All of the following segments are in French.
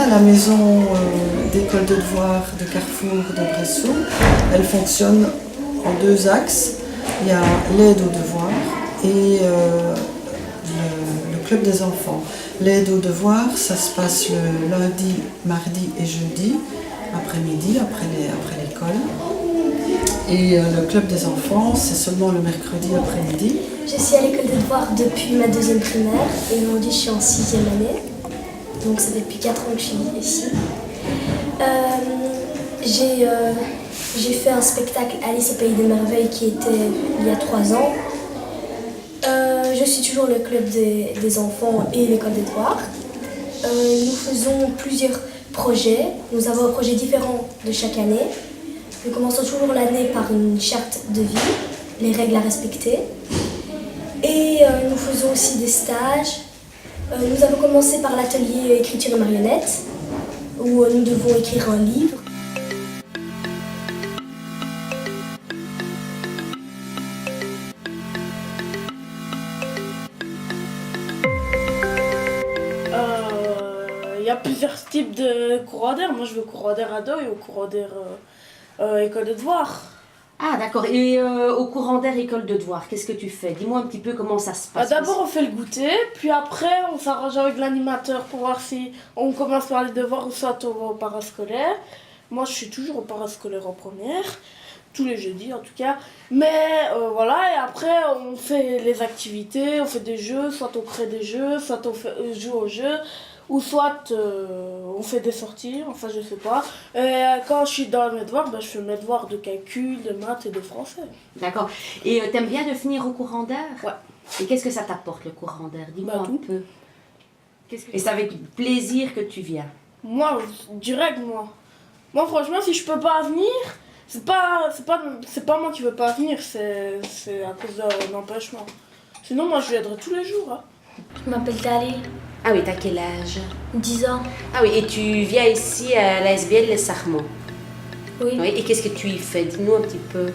Voilà, la maison d'école de devoirs de Carrefour de Bressou, elle fonctionne en deux axes. Il y a l'aide aux devoirs et le club des enfants. L'aide aux devoirs, ça se passe le lundi, mardi et jeudi, après-midi, après l'école. Et le club des enfants, c'est seulement le mercredi après-midi. Je suis à l'école de devoirs depuis ma deuxième primaire et aujourd'hui je suis en 6e année. Donc ça fait depuis 4 ans que je suis ici. J'ai fait un spectacle Alice au Pays des Merveilles qui était il y a 3 ans. Je suis toujours le club des enfants et l'école des devoirs. Nous faisons plusieurs projets. Nous avons un projet différent de chaque année. Nous commençons toujours l'année par une charte de vie, les règles à respecter. Et nous faisons aussi des stages. Nous avons commencé par l'atelier écriture de marionnettes, où nous devons écrire un livre. Il y a plusieurs types de courants d'air. Moi, je vais au courant d'air ado et au courant d'air école de devoirs. Ah d'accord, et au courant d'air école de devoirs, qu'est-ce que tu fais? Dis-moi un petit peu comment ça se passe. D'abord on fait le goûter, puis après on s'arrange avec l'animateur pour voir si on commence par les devoirs ou soit on va au parascolaire. Moi je suis toujours au parascolaire en première, tous les jeudis en tout cas. Mais voilà, et après on fait les activités, on fait des jeux, soit on crée des jeux, soit on joue aux jeux. Ou soit on fait des sorties, enfin je sais pas. Et quand je suis dans mes devoirs, je fais mes devoirs de calcul, de maths et de français. D'accord. Et t'aimes bien de finir au courant d'air? Ouais. Et qu'est-ce que ça t'apporte le courant d'air? Dis-moi un tout. peu. Et c'est avec plaisir que tu viens? Moi, direct moi. Moi franchement, si je peux pas venir, c'est pas moi qui veux pas venir, c'est à cause d'un empêchement. Sinon moi je viendrai tous les jours. Hein. Je m'appelle Tali. Ah oui, t'as quel âge? 10 ans. Ah oui, et tu viens ici à la SBL Les Sarments? Oui. Oui. Et qu'est-ce que tu y fais? Dis-nous un petit peu.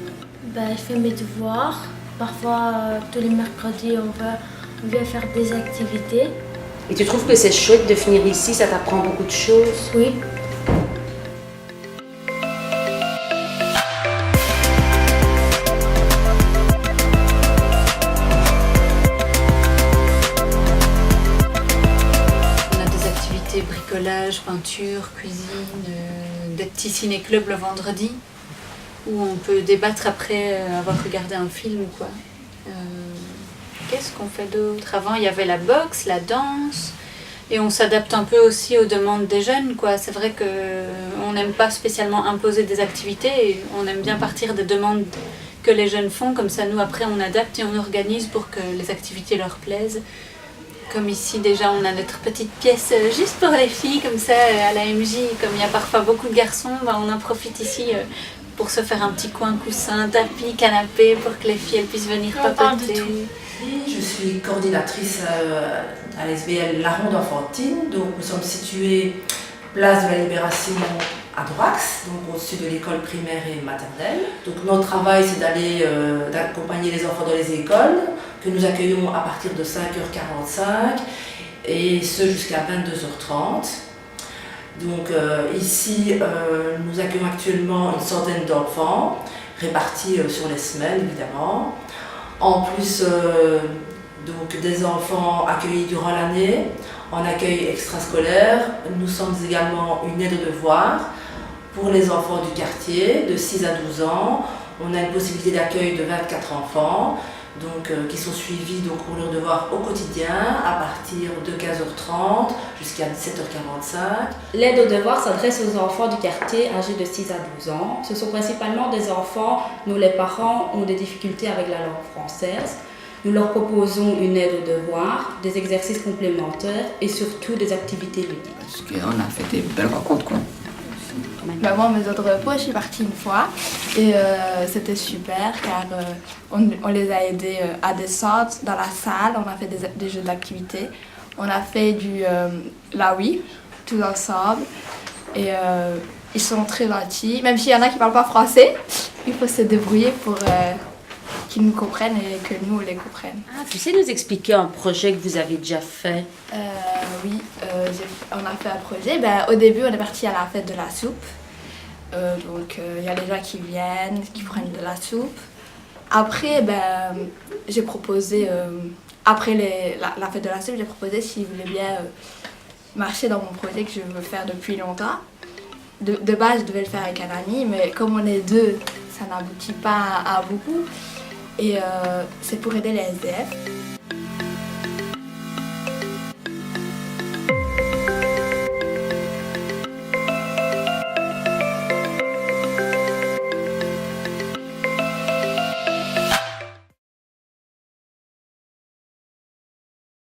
Je fais mes devoirs. Parfois, tous les mercredis, on vient faire des activités. Et tu trouves que c'est chouette de venir ici? Ça t'apprend beaucoup de choses? Oui. Bricolage, peinture, cuisine, des petits ciné-clubs le vendredi où on peut débattre après avoir regardé un film ou quoi. Qu'est-ce qu'on fait d'autre? Avant il y avait la boxe, la danse et on s'adapte un peu aussi aux demandes des jeunes quoi. C'est vrai qu'on n'aime pas spécialement imposer des activités et on aime bien partir des demandes que les jeunes font, comme ça nous après on adapte et on organise pour que les activités leur plaisent. Comme ici déjà on a notre petite pièce juste pour les filles, comme ça à la MJ, comme il y a parfois beaucoup de garçons, on en profite ici pour se faire un petit coin coussin, tapis, canapé, pour que les filles elles puissent venir papoter. Je suis coordinatrice à l'SBL La Ronde Enfantine, donc nous sommes situés place de la Libération à Droax, donc au-dessus de l'école primaire et maternelle. Donc notre travail c'est d'accompagner les enfants dans les écoles, que nous accueillons à partir de 5h45 et ce jusqu'à 22h30. Donc ici nous accueillons actuellement une centaine d'enfants répartis sur les semaines évidemment. En plus donc des enfants accueillis durant l'année, en accueil extrascolaire, nous sommes également une aide aux devoirs pour les enfants du quartier de 6 à 12 ans. On a une possibilité d'accueil de 24 enfants donc, qui sont suivis donc, pour leurs devoirs au quotidien à partir de 15h30 jusqu'à 17h45. L'aide aux devoirs s'adresse aux enfants du quartier âgés de 6 à 12 ans. Ce sont principalement des enfants dont les parents ont des difficultés avec la langue française. Nous leur proposons une aide aux devoirs, des exercices complémentaires et surtout des activités ludiques. Parce qu'on a fait des belles rencontres quoi. Moi, mes autres repos, je suis partie une fois et c'était super car on les a aidés à descendre dans la salle, on a fait des jeux d'activité, on a fait du laoui tous ensemble et ils sont très gentils, même s'il y en a qui ne parlent pas français, il faut se débrouiller pour qu'ils nous comprennent et que nous on les comprenne. Ah, tu sais nous expliquer un projet que vous avez déjà fait? Oui, on a fait un projet. Au début, on est parti à la fête de la soupe. Il y a les gens qui viennent, qui prennent de la soupe. Après, j'ai proposé, après la fête de la soupe, j'ai proposé s'ils voulaient bien marcher dans mon projet que je veux faire depuis longtemps. De base, je devais le faire avec un ami, mais comme on est deux, ça n'aboutit pas à beaucoup. Et c'est pour aider les SDF.